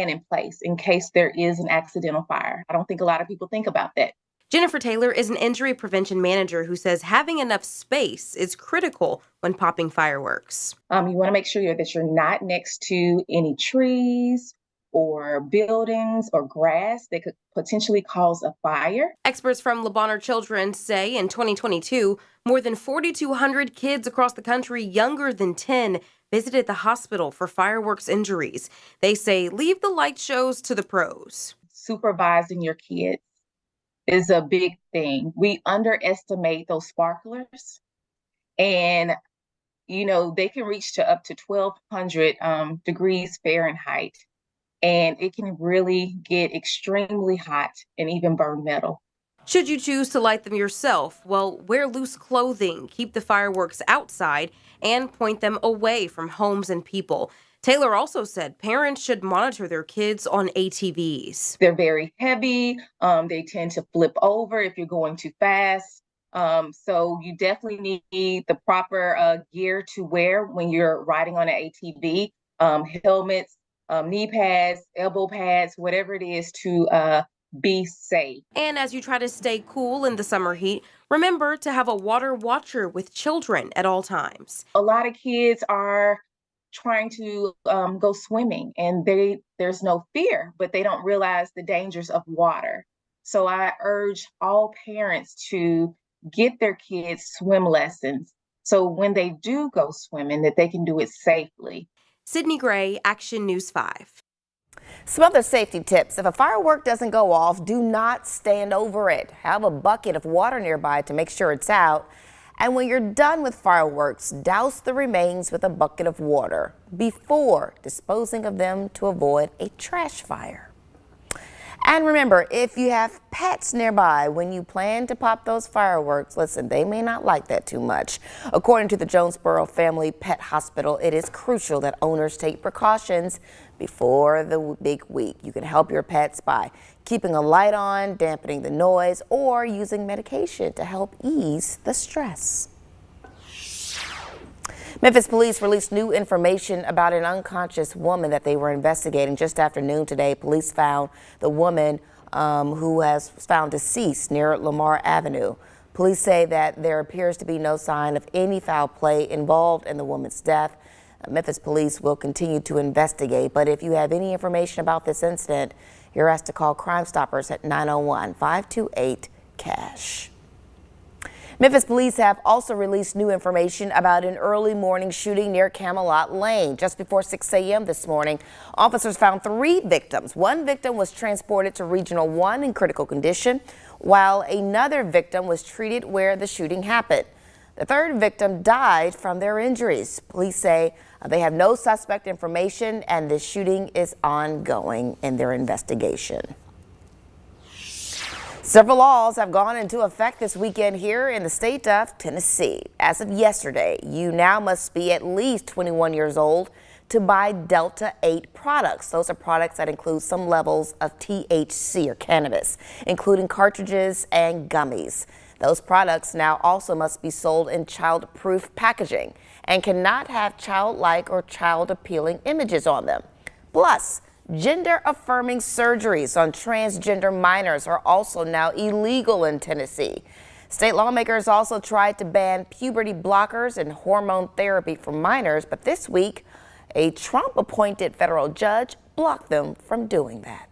in place in case there is an accidental fire. I don't think a lot of people think about that. Jennifer Taylor is an injury prevention manager who says having enough space is critical when popping fireworks. You want to make sure that you're not next to any trees or buildings or grass that could potentially cause a fire. Experts from LAMAR Children say in 2022, more than 4,200 kids across the country younger than 10 visited the hospital for fireworks injuries. They say leave the light shows to the pros. Supervising your kids is a big thing. We underestimate those sparklers, and they can reach to up to 1,200 degrees Fahrenheit, and it can really get extremely hot and even burn metal. Should you choose to light them yourself, well, wear loose clothing, keep the fireworks outside, and point them away from homes and people. Taylor also said parents should monitor their kids on ATVs. They're very heavy. They tend to flip over if you're going too fast. So you definitely need the proper gear to wear when you're riding on an ATV, helmets, knee pads, elbow pads, whatever it is to be safe. And as you try to stay cool in the summer heat, remember to have a water watcher with children at all times. A lot of kids are trying to go swimming, and there's no fear, but they don't realize the dangers of water. So I urge all parents to get their kids swim lessons so when they do go swimming that they can do it safely. Sydney Gray, Action News 5. Some other safety tips. If a firework doesn't go off, do not stand over it. Have a bucket of water nearby to make sure it's out. And when you're done with fireworks, douse the remains with a bucket of water before disposing of them to avoid a trash fire. And remember, if you have pets nearby when you plan to pop those fireworks, listen, they may not like that too much. According to the Jonesboro Family Pet Hospital, it is crucial that owners take precautions before the big week. You can help your pets by keeping a light on, dampening the noise, or using medication to help ease the stress. Memphis police released new information about an unconscious woman that they were investigating. Just after noon today, police found the woman who was found deceased near Lamar Avenue. Police say that there appears to be no sign of any foul play involved in the woman's death. Memphis police will continue to investigate, but if you have any information about this incident, you're asked to call Crime Stoppers at 901-528-CASH. Memphis police have also released new information about an early morning shooting near Camelot Lane. Just before 6 a.m. this morning, officers found 3 victims. One victim was transported to Regional 1 in critical condition, while another victim was treated where the shooting happened. The third victim died from their injuries. Police say they have no suspect information and the shooting is ongoing in their investigation. Several laws have gone into effect this weekend here in the state of Tennessee. As of yesterday, you now must be at least 21 years old to buy Delta 8 products. Those are products that include some levels of THC or cannabis, including cartridges and gummies. Those products now also must be sold in child-proof packaging and cannot have childlike or child-appealing images on them. Plus, gender-affirming surgeries on transgender minors are also now illegal in Tennessee. State lawmakers also tried to ban puberty blockers and hormone therapy for minors, but this week, a Trump-appointed federal judge blocked them from doing that.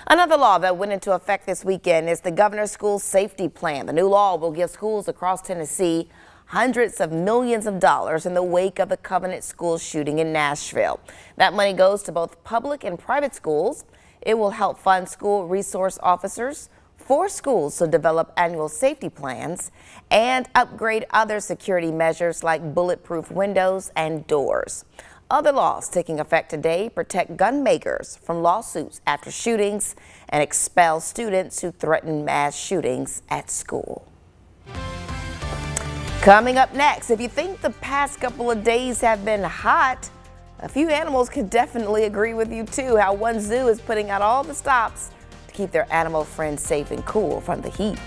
Another law that went into effect this weekend is the Governor's School Safety Plan. The new law will give schools across Tennessee hundreds of millions of dollars in the wake of the Covenant School shooting in Nashville. That money goes to both public and private schools. It will help fund school resource officers for schools to develop annual safety plans and upgrade other security measures like bulletproof windows and doors. Other laws taking effect today protect gun makers from lawsuits after shootings and expel students who threaten mass shootings at school. Coming up next, if you think the past couple of days have been hot, a few animals can definitely agree with you too. How one zoo is putting out all the stops to keep their animal friends safe and cool from the heat.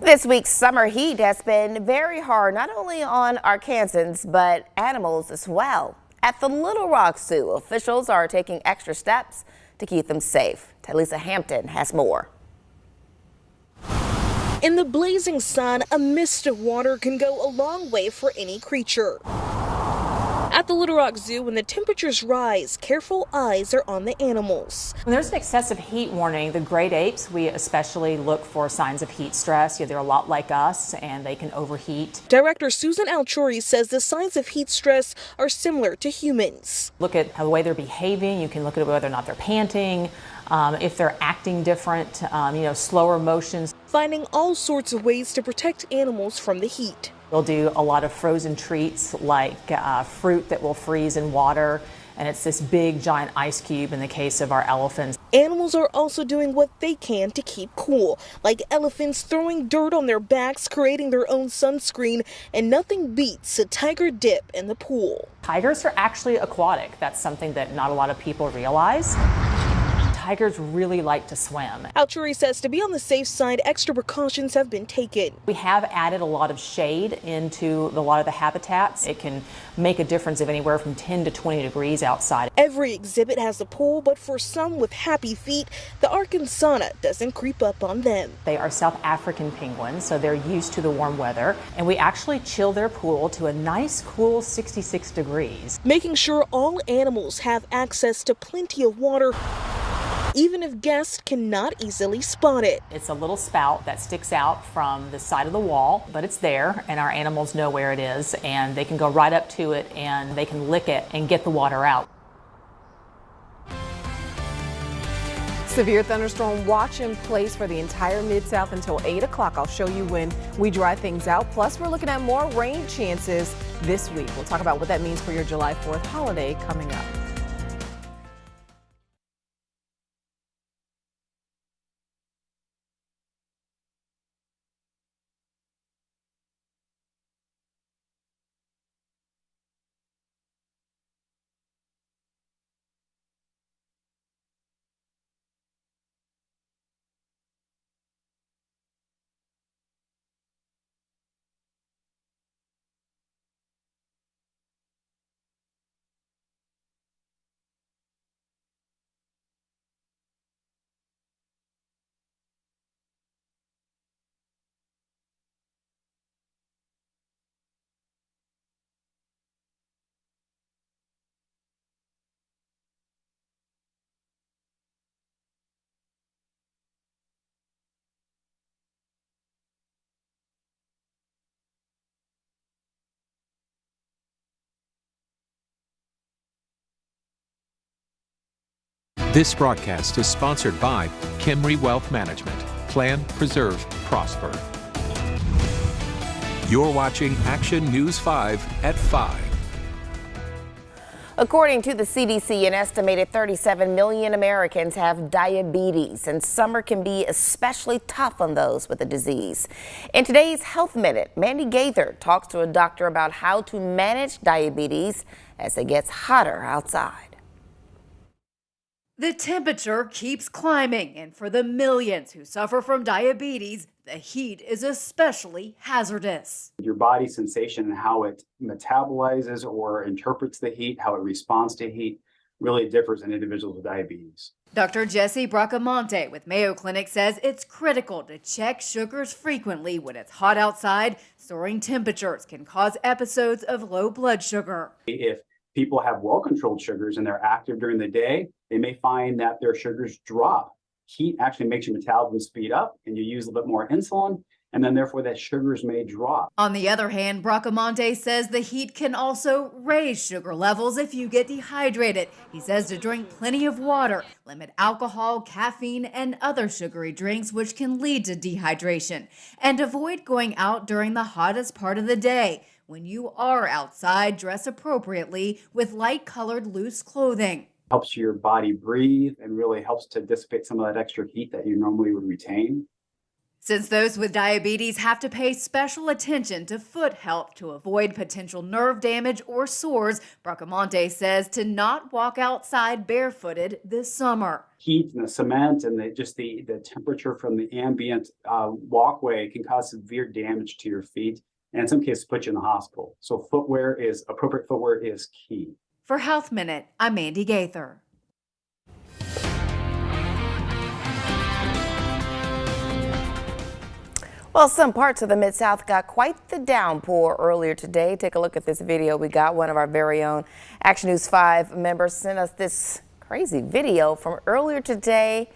This week's summer heat has been very hard, not only on Arkansans, but animals as well. At the Little Rock Zoo, officials are taking extra steps to keep them safe. Talisa Hampton has more. In the blazing sun, a mist of water can go a long way for any creature. At the Little Rock Zoo, when the temperatures rise, careful eyes are on the animals. When there's an excessive heat warning, the great apes, we especially look for signs of heat stress. They're a lot like us and they can overheat. Director Susan Alciuri says the signs of heat stress are similar to humans. Look at the way they're behaving. You can look at whether or not they're panting, if they're acting different, slower motions. Finding all sorts of ways to protect animals from the heat. We'll do a lot of frozen treats like fruit that will freeze in water, and it's this big giant ice cube in the case of our elephants. Animals are also doing what they can to keep cool, like elephants throwing dirt on their backs, creating their own sunscreen, and nothing beats a tiger dip in the pool. Tigers are actually aquatic. That's something that not a lot of people realize. Tigers really like to swim. Alciuri says to be on the safe side, extra precautions have been taken. We have added a lot of shade into a lot of the habitats. It can make a difference of anywhere from 10 to 20 degrees outside. Every exhibit has a pool, but for some with happy feet, the Arkansana doesn't creep up on them. They are South African penguins, so they're used to the warm weather, and we actually chill their pool to a nice cool 66 degrees. Making sure all animals have access to plenty of water, even if guests cannot easily spot it. It's a little spout that sticks out from the side of the wall, but it's there and our animals know where it is and they can go right up to it and they can lick it and get the water out. Severe thunderstorm watch in place for the entire Mid-South until 8 o'clock. I'll show you when we dry things out. Plus, we're looking at more rain chances this week. We'll talk about what that means for your July 4th holiday coming up. This broadcast is sponsored by Kimry Wealth Management. Plan, preserve, prosper. You're watching Action News 5 at 5. According to the CDC, an estimated 37 million Americans have diabetes, and summer can be especially tough on those with the disease. In today's Health Minute, Mandy Gaither talks to a doctor about how to manage diabetes as it gets hotter outside. The temperature keeps climbing, and for the millions who suffer from diabetes, the heat is especially hazardous. Your body sensation and how it metabolizes or interprets the heat, how it responds to heat, really differs in individuals with diabetes. Dr. Jesse Bracamonte with Mayo Clinic says it's critical to check sugars frequently when it's hot outside. Soaring temperatures can cause episodes of low blood sugar. If people have well-controlled sugars and they're active during the day, they may find that their sugars drop. Heat actually makes your metabolism speed up and you use a bit more insulin, and then therefore that sugars may drop. On the other hand, Bracamonte says the heat can also raise sugar levels if you get dehydrated. He says to drink plenty of water, limit alcohol, caffeine, and other sugary drinks which can lead to dehydration, and avoid going out during the hottest part of the day. When you are outside, dress appropriately with light-colored loose clothing. Helps your body breathe and really helps to dissipate some of that extra heat that you normally would retain. Since those with diabetes have to pay special attention to foot health to avoid potential nerve damage or sores, Bracamonte says to not walk outside barefooted this summer. Heat and the cement and the temperature from the ambient walkway can cause severe damage to your feet, and in some cases put you in the hospital. So appropriate footwear is key. For Health Minute, I'm Mandy Gaither. Well, some parts of the Mid-South got quite the downpour earlier today. Take a look at this video we got. One of our very own Action News 5 members sent us this crazy video from earlier today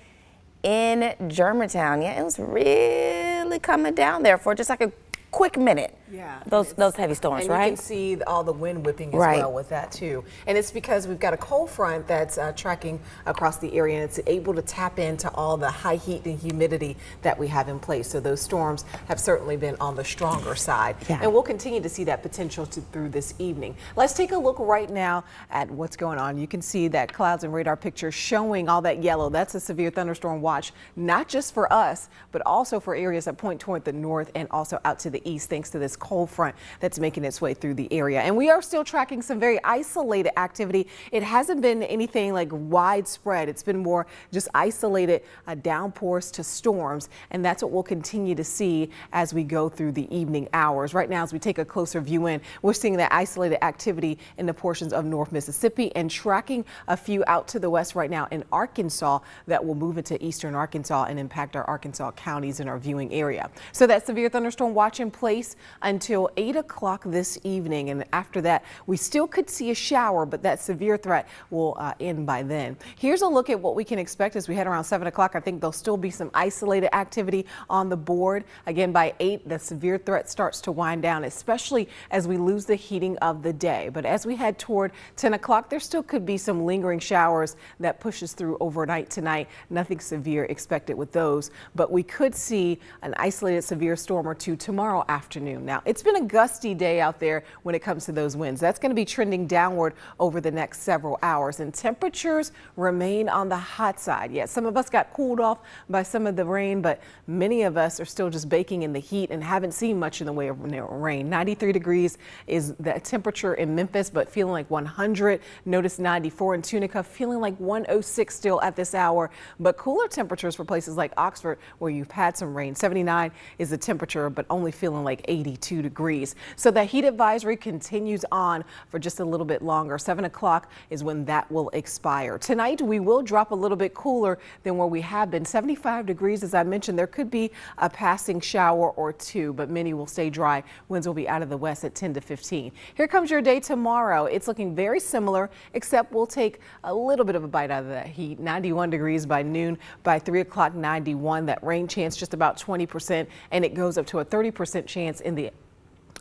in Germantown. Yeah, it was really coming down there for just like a quick minute. Yeah. Those heavy storms, and right? And you can see all the wind whipping as well with that too. And it's because we've got a cold front that's tracking across the area, and it's able to tap into all the high heat and humidity that we have in place. So those storms have certainly been on the stronger side. Yeah. And we'll continue to see that potential through this evening. Let's take a look right now at what's going on. You can see that clouds and radar picture showing all that yellow. That's a severe thunderstorm watch, not just for us, but also for areas that point toward the north and also out to the east, thanks to this cold front that's making its way through the area. And we are still tracking some very isolated activity. It hasn't been anything like widespread. It's been more just isolated downpours to storms. And that's what we'll continue to see as we go through the evening hours. Right now, as we take a closer view in, we're seeing that isolated activity in the portions of North Mississippi and tracking a few out to the west right now in Arkansas that will move into eastern Arkansas and impact our Arkansas counties in our viewing area. So that severe thunderstorm watch in place until 8 o'clock this evening, and after that we still could see a shower, but that severe threat will end by then. Here's a look at what we can expect as we head around 7 o'clock. I think there'll still be some isolated activity on the board. Again, by 8 the severe threat starts to wind down, especially as we lose the heating of the day. But as we head toward 10 o'clock, there still could be some lingering showers that pushes through overnight tonight. Nothing severe expected with those, but we could see an isolated severe storm or two tomorrow afternoon. Now, it's been a gusty day out there when it comes to those winds. That's going to be trending downward over the next several hours, and temperatures remain on the hot side. Yes, some of us got cooled off by some of the rain, but many of us are still just baking in the heat and haven't seen much in the way of rain. 93 degrees is the temperature in Memphis, but feeling like 100. Notice 94 in Tunica, feeling like 106 still at this hour, but cooler temperatures for places like Oxford where you've had some rain. 79 is the temperature, but only feeling like 82 degrees. So the heat advisory continues on for just a little bit longer. 7 o'clock is when that will expire. Tonight, we will drop a little bit cooler than where we have been. 75 degrees, as I mentioned. There could be a passing shower or two, but many will stay dry. Winds will be out of the west at 10 to 15. Here comes your day tomorrow. It's looking very similar, except we'll take a little bit of a bite out of that heat. 91 degrees by noon. By 3 o'clock, 91. That rain chance just about 20%, and it goes up to a 30% chance in the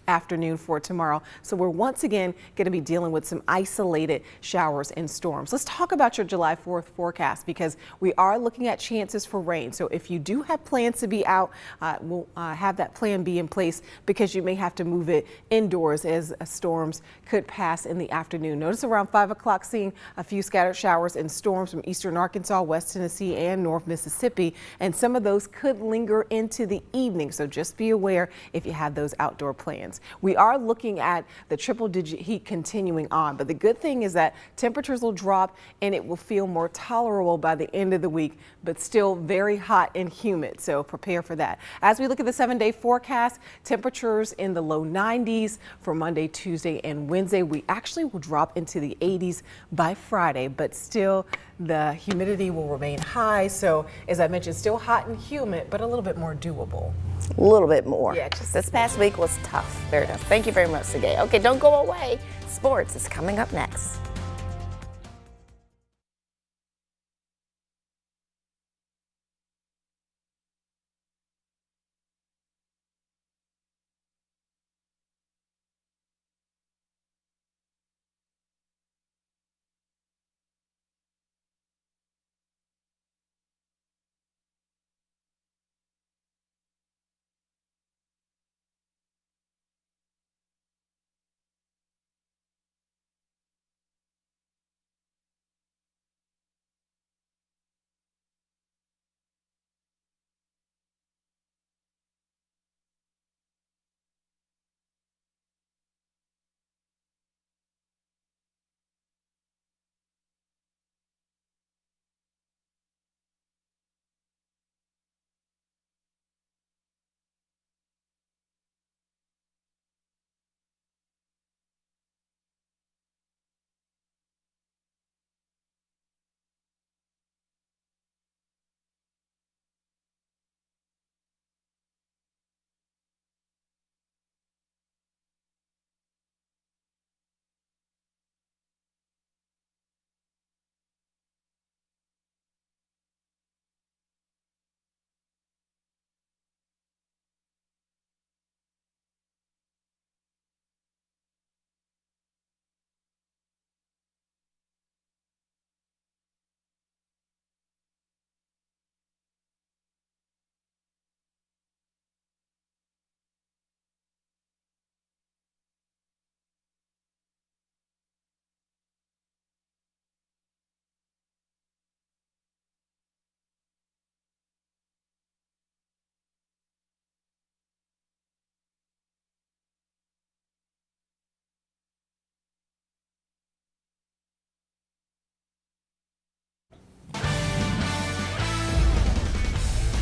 afternoon for tomorrow. So we're once again going to be dealing with some isolated showers and storms. Let's talk about your July 4th forecast, because we are looking at chances for rain. So if you do have plans to be out, we'll have that plan B in place, because you may have to move it indoors as storms could pass in the afternoon. Notice around 5 o'clock seeing a few scattered showers and storms from eastern Arkansas, West Tennessee, and North Mississippi, and some of those could linger into the evening. So just be aware if you have those outdoor plans. We are looking at the triple-digit heat continuing on, but the good thing is that temperatures will drop and it will feel more tolerable by the end of the week, but still very hot and humid, so prepare for that. As we look at the 7-day forecast, temperatures in the low 90s for Monday, Tuesday, and Wednesday. We actually will drop into the 80s by Friday, but still the humidity will remain high. So as I mentioned, still hot and humid, but a little bit more doable. A little bit more. Yeah, just this past week was tough. Very tough. Thank you very much, Sergey. Okay, don't go away. Sports is coming up next.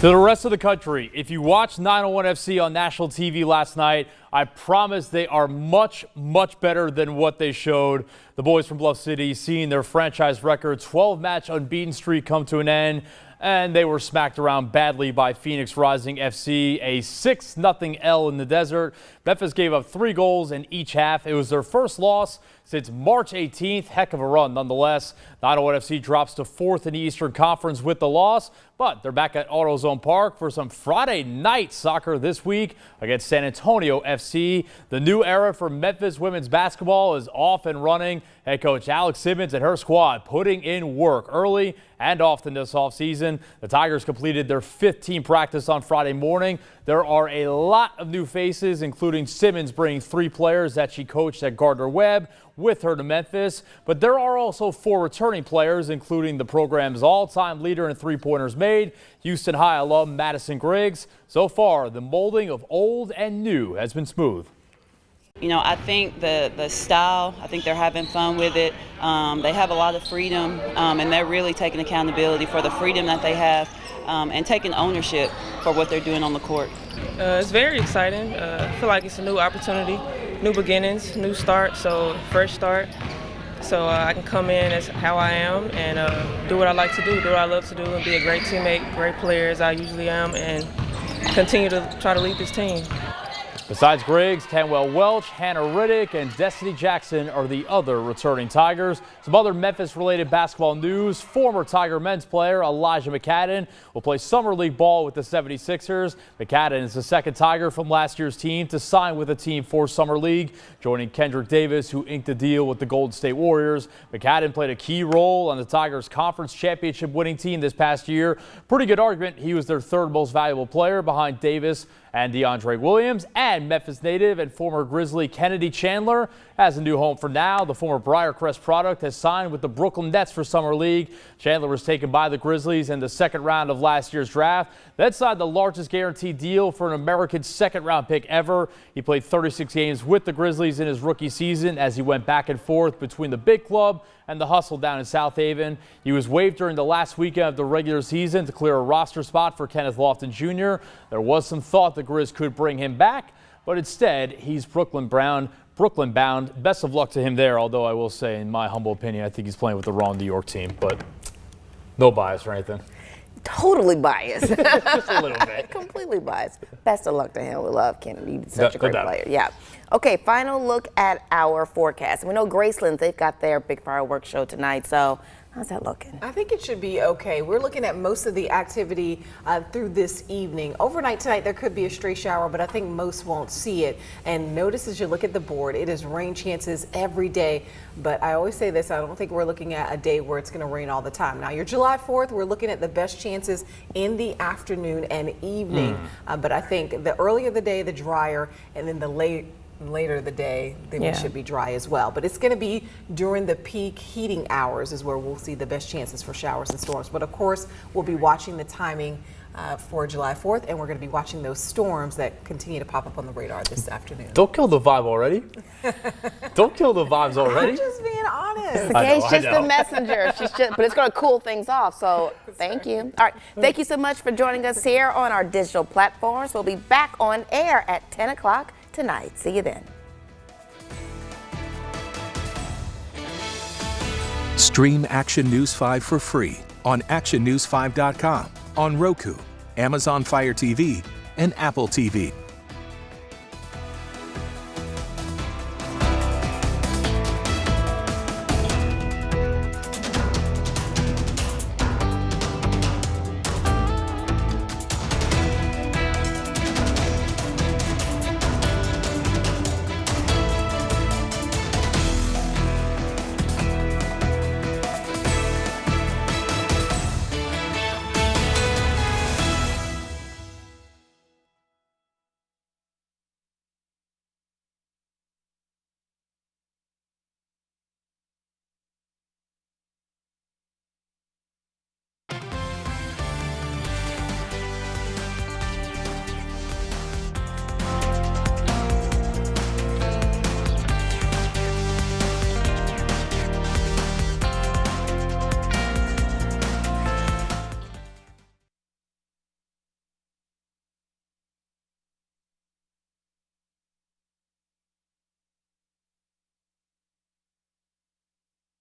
To the rest of the country, if you watched 901 FC on national TV last night, I promise they are much, much better than what they showed. The boys from Bluff City seeing their franchise record 12-match unbeaten streak come to an end, and they were smacked around badly by Phoenix Rising FC, a 6-0 L in the desert. Memphis gave up 3 goals in each half. It was their first loss since March 18th. Heck of a run nonetheless. 901 FC drops to 4th in the Eastern Conference with the loss, but they're back at AutoZone Park for some Friday night soccer this week against San Antonio FC. The new era for Memphis women's basketball is off and running. Head coach Alex Simmons and her squad putting in work early and often this offseason. The Tigers completed their 5th team practice on Friday morning. There are a lot of new faces, including Simmons bringing 3 players that she coached at Gardner-Webb with her to Memphis. But there are also 4 returning players, including the program's all-time leader in three-pointers made, Houston High alum Madison Griggs. So far, the molding of old and new has been smooth. You know, I think the style, I think they're having fun with it. They have a lot of freedom, and they're really taking accountability for the freedom that they have and taking ownership for what they're doing on the court. It's very exciting. I feel like it's a new opportunity, new beginnings, new start, so fresh start. So I can come in as how I am and do what I like to do what I love to do, and be a great teammate, great player as I usually am, and continue to try to lead this team. Besides Griggs, Canwell Welch, Hannah Riddick, and Destiny Jackson are the other returning Tigers. Some other Memphis-related basketball news. Former Tiger men's player Elijah MCCADDEN will play summer league ball with the 76ers. MCCADDEN is the second Tiger from last year's team to sign with a team for summer league, joining Kendrick Davis, who inked a deal with the Golden State Warriors. MCCADDEN played a key role on the Tigers' conference championship winning team this past year. Pretty good argument. He was their 3rd most valuable player behind Davis and DeAndre Williams. And Memphis native and former Grizzly Kennedy Chandler has a new home for now. The former Briarcrest product has signed with the Brooklyn Nets for Summer League. Chandler was taken by the Grizzlies in the 2nd round of last year's draft. That signed the largest guaranteed deal for an American 2nd-round pick ever. He played 36 games with the Grizzlies in his rookie season as he went back and forth between the big club and the hustle down in South Haven. He was waived during the last weekend of the regular season to clear a roster spot for Kenneth Lofton Jr. There was some thought the Grizz could bring him back, but instead he's Brooklyn bound. Best of luck to him there, although I will say, in my humble opinion, I think he's playing with the wrong New York team, but no bias or anything. Totally biased. Just a little bit. Completely biased. Best of luck to him. We love Kennedy. He's such a great player. Yeah. Okay, final look at our forecast. We know Graceland, they've got their big fireworks show tonight, so how's that looking? I think it should be okay. We're looking at most of the activity through this evening. Overnight tonight, there could be a stray shower, but I think most won't see it. And notice as you look at the board, it is rain chances every day. But I always say this, I don't think we're looking at a day where it's going to rain all the time. Now, your July 4th, we're looking at the best chances in the afternoon and evening. But I think the earlier the day, the drier, and then the later the day, then we should be dry as well. But it's going to be during the peak heating hours is where we'll see the best chances for showers and storms. But of course, we'll be watching the timing for July 4th, and we're going to be watching those storms that continue to pop up on the radar this afternoon. Don't kill the vibe already. Don't kill the vibes already. I'm just being honest. Okay, she's just the messenger. But it's going to cool things off, so thank you. All right, thank you so much for joining us here on our digital platforms. We'll be back on air at 10 o'clock tonight. See you then. Stream Action News 5 for free on actionnews5.com, on Roku, Amazon Fire TV, and Apple TV.